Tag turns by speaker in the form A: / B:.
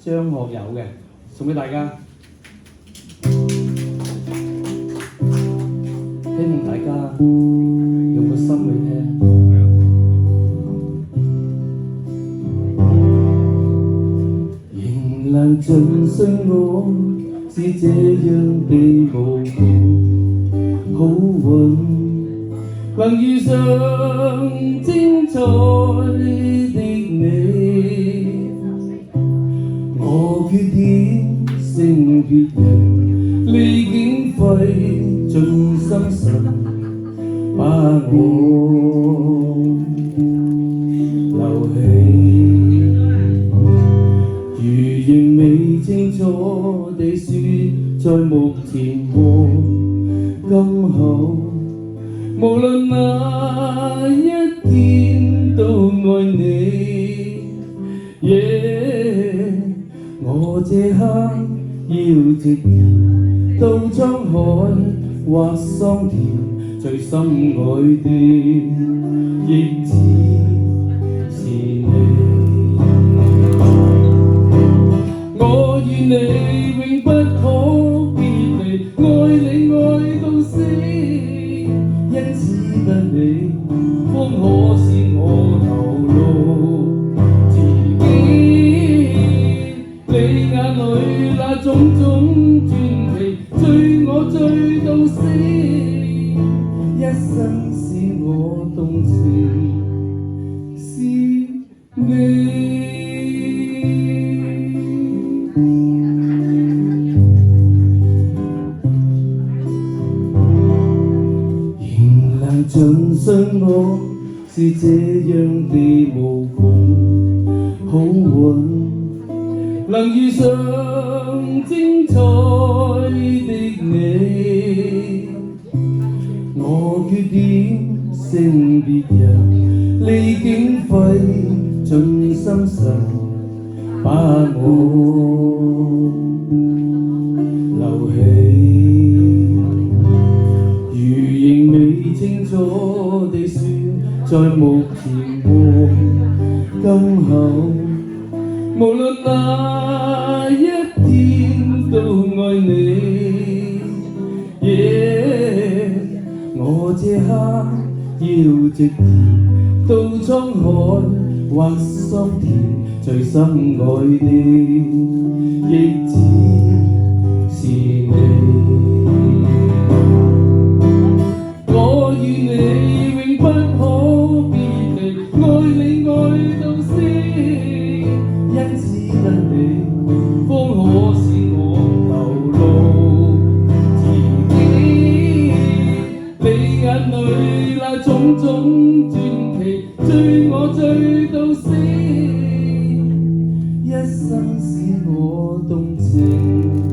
A: 張學友嘅，送俾大家。希望大家用個心去聽。仍能盡信我是這樣地無窮好運，能遇上精彩的你，我缺點勝別人，歷經費盡心神，把我留起。如仍未清楚地說，在目前和今後，無論哪一天都愛你。我這刻要直人到滄海或桑田，最深愛的亦只是你。我與你永不可別離，愛你愛到死，因此得你方可使我流露自己。你眼裏那種種傳奇，追我追到死，一生使我動情是你。仍能盡信我是這樣地無窮好運，能遇上精彩的你，我缺點勝別人，歷經費盡心神，把我留起。如仍未清楚地說，在目前和今後，無論哪一天都愛你。我這刻要直言到滄海或桑田，最深愛的亦只是你。我與你永不可別離，愛你愛到死，因此得你方可使我流露自己。你眼裏那種種傳奇，追我追到死，一生使我動情。